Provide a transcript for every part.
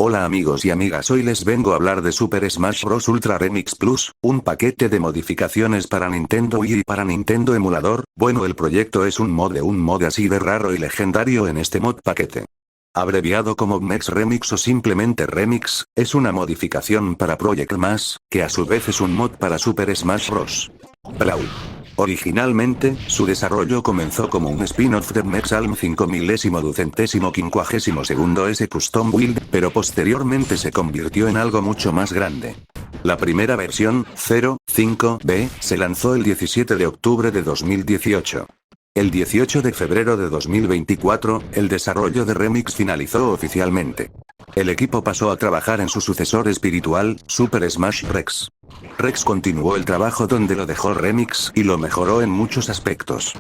Hola amigos y amigas, hoy les vengo a hablar de Super Smash Bros. Ultra Remix Plus, un paquete de modificaciones para Nintendo Wii y para Nintendo Emulador. Bueno, el proyecto es un mod así de raro y legendario en este mod paquete. Abreviado como Mex Remix o simplemente Remix, es una modificación para Project Max, que a su vez es un mod para Super Smash Bros. Brawl. Originalmente, su desarrollo comenzó como un spin-off de Mexalm 5252 S Custom Build, pero posteriormente se convirtió en algo mucho más grande. La primera versión, 0.5b, se lanzó el 17 de octubre de 2018. El 18 de febrero de 2024, el desarrollo de Remix finalizó oficialmente. El equipo pasó a trabajar en su sucesor espiritual, Super Smash Rex. Rex continuó el trabajo donde lo dejó Remix y lo mejoró en muchos aspectos.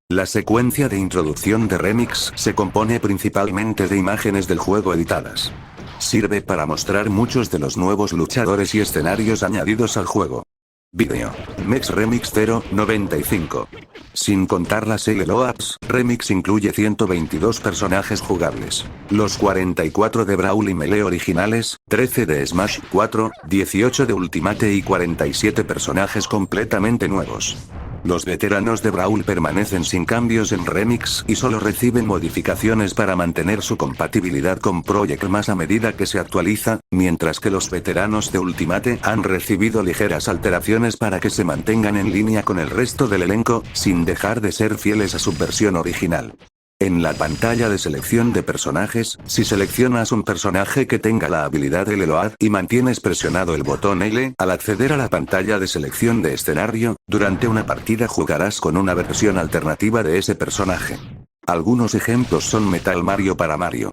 La secuencia de introducción de Remix se compone principalmente de imágenes del juego editadas. Sirve para mostrar muchos de los nuevos luchadores y escenarios añadidos al juego. Video. Mex Remix 0.95. Sin contar las LLOAPs, Remix incluye 122 personajes jugables. Los 44 de Brawl y Melee originales, 13 de Smash 4, 18 de Ultimate y 47 personajes completamente nuevos. Los veteranos de Brawl permanecen sin cambios en Remix y solo reciben modificaciones para mantener su compatibilidad con Project Max a medida que se actualiza, mientras que los veteranos de Ultimate han recibido ligeras alteraciones para que se mantengan en línea con el resto del elenco, sin dejar de ser fieles a su versión original. En la pantalla de selección de personajes, si seleccionas un personaje que tenga la habilidad LLOAD y mantienes presionado el botón L al acceder a la pantalla de selección de escenario, durante una partida jugarás con una versión alternativa de ese personaje. Algunos ejemplos son Metal Mario para Mario.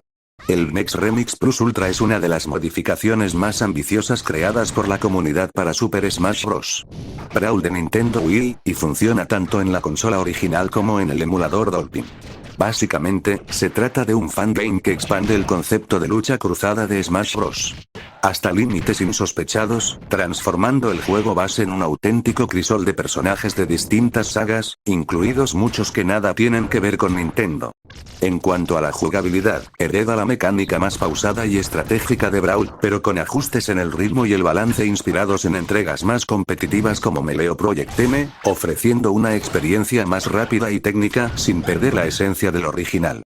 El Mex Remix Plus Ultra es una de las modificaciones más ambiciosas creadas por la comunidad para Super Smash Bros. Brawl de Nintendo Wii, y funciona tanto en la consola original como en el emulador Dolphin. Básicamente, se trata de un fangame que expande el concepto de lucha cruzada de Smash Bros. Hasta límites insospechados, transformando el juego base en un auténtico crisol de personajes de distintas sagas, incluidos muchos que nada tienen que ver con Nintendo. En cuanto a la jugabilidad, hereda la mecánica más pausada y estratégica de Brawl, pero con ajustes en el ritmo y el balance inspirados en entregas más competitivas como Melee o Project M, ofreciendo una experiencia más rápida y técnica sin perder la esencia del original.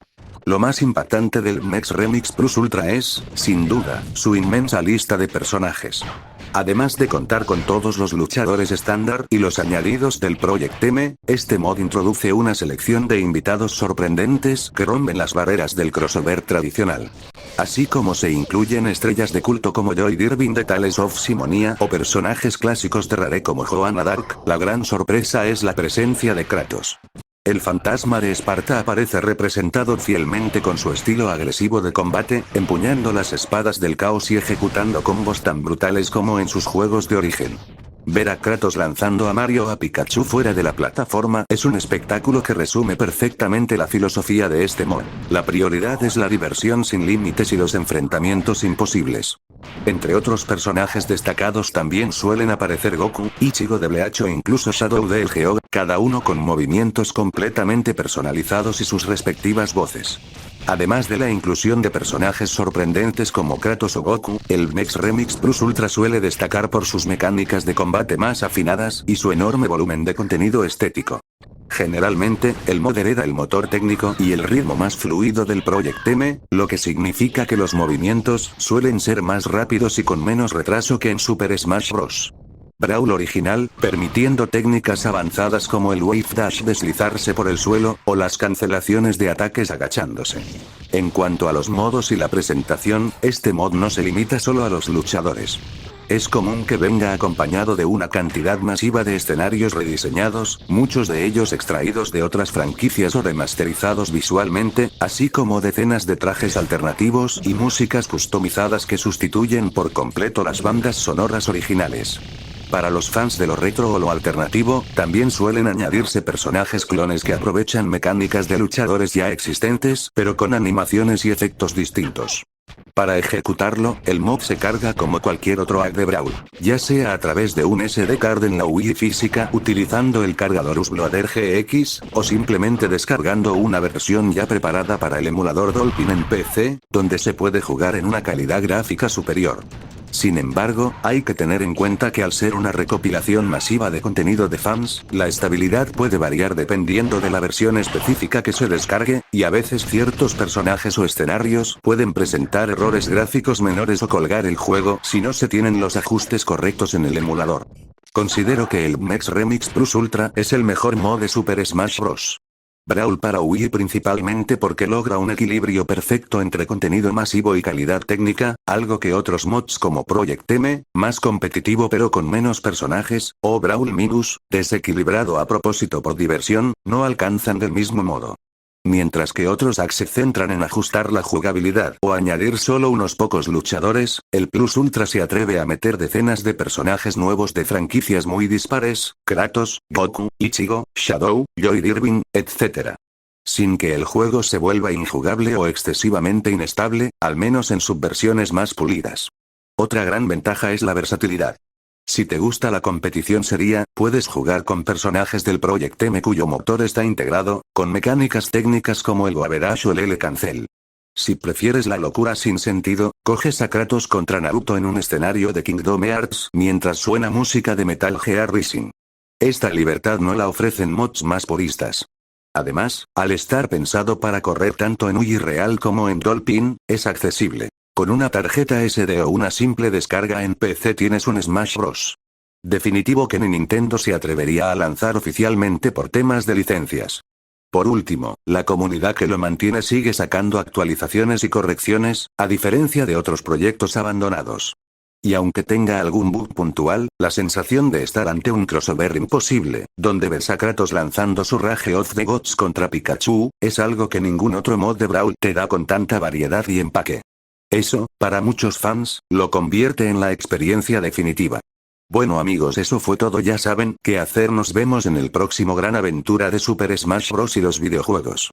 Lo más impactante del Mex Remix Plus Ultra es, sin duda, su inmensa lista de personajes. Además de contar con todos los luchadores estándar y los añadidos del Project M, este mod introduce una selección de invitados sorprendentes que rompen las barreras del crossover tradicional. Así como se incluyen estrellas de culto como Joy Dirbin de Tales of Simonia o personajes clásicos de Rare como Joanna Dark, la gran sorpresa es la presencia de Kratos. El fantasma de Esparta aparece representado fielmente con su estilo agresivo de combate, empuñando las espadas del caos y ejecutando combos tan brutales como en sus juegos de origen. Ver a Kratos lanzando a Mario o a Pikachu fuera de la plataforma es un espectáculo que resume perfectamente la filosofía de este mod. La prioridad es la diversión sin límites y los enfrentamientos imposibles. Entre otros personajes destacados también suelen aparecer Goku, Ichigo de Bleach o incluso Shadow the Hedgehog, cada uno con movimientos completamente personalizados y sus respectivas voces. Además de la inclusión de personajes sorprendentes como Kratos o Goku, el Mex Remix Plus Ultra suele destacar por sus mecánicas de combate más afinadas y su enorme volumen de contenido estético. Generalmente, el mod hereda el motor técnico y el ritmo más fluido del Project M, lo que significa que los movimientos suelen ser más rápidos y con menos retraso que en Super Smash Bros. Brawl original, permitiendo técnicas avanzadas como el Wave Dash deslizarse por el suelo, o las cancelaciones de ataques agachándose. En cuanto a los modos y la presentación, este mod no se limita solo a los luchadores. Es común que venga acompañado de una cantidad masiva de escenarios rediseñados, muchos de ellos extraídos de otras franquicias o remasterizados visualmente, así como decenas de trajes alternativos y músicas customizadas que sustituyen por completo las bandas sonoras originales. Para los fans de lo retro o lo alternativo, también suelen añadirse personajes clones que aprovechan mecánicas de luchadores ya existentes, pero con animaciones y efectos distintos. Para ejecutarlo, el mod se carga como cualquier otro hack de Brawl, ya sea a través de un SD card en la UI física utilizando el cargador Usbloader GX, o simplemente descargando una versión ya preparada para el emulador Dolphin en PC, donde se puede jugar en una calidad gráfica superior. Sin embargo, hay que tener en cuenta que al ser una recopilación masiva de contenido de fans, la estabilidad puede variar dependiendo de la versión específica que se descargue, y a veces ciertos personajes o escenarios pueden presentar errores gráficos menores o colgar el juego si no se tienen los ajustes correctos en el emulador. Considero que el Mex Remix Plus Ultra es el mejor mod de Super Smash Bros. Brawl para Wii principalmente porque logra un equilibrio perfecto entre contenido masivo y calidad técnica, algo que otros mods como Project M, más competitivo pero con menos personajes, o Brawl Minus, desequilibrado a propósito por diversión, no alcanzan del mismo modo. Mientras que otros hacks se centran en ajustar la jugabilidad o añadir solo unos pocos luchadores, el Plus Ultra se atreve a meter decenas de personajes nuevos de franquicias muy dispares, Kratos, Goku, Ichigo, Shadow, Lloyd Irving, etc. Sin que el juego se vuelva injugable o excesivamente inestable, al menos en subversiones más pulidas. Otra gran ventaja es la versatilidad. Si te gusta la competición seria, puedes jugar con personajes del Project M cuyo motor está integrado, con mecánicas técnicas como el Average o el L-Cancel. Si prefieres la locura sin sentido, coges a Kratos contra Naruto en un escenario de Kingdom Hearts mientras suena música de Metal Gear Rising. Esta libertad no la ofrecen mods más puristas. Además, al estar pensado para correr tanto en UI real como en Dolphin, es accesible. Con una tarjeta SD o una simple descarga en PC tienes un Smash Bros. Definitivo que ni Nintendo se atrevería a lanzar oficialmente por temas de licencias. Por último, la comunidad que lo mantiene sigue sacando actualizaciones y correcciones, a diferencia de otros proyectos abandonados. Y aunque tenga algún bug puntual, la sensación de estar ante un crossover imposible, donde ves a Kratos lanzando su Rage of the Gods contra Pikachu, es algo que ningún otro mod de Brawl te da con tanta variedad y empaque. Eso, para muchos fans, lo convierte en la experiencia definitiva. Bueno amigos, eso fue todo. Ya saben qué hacer. Nos vemos en el próximo gran aventura de Super Smash Bros. Y los videojuegos.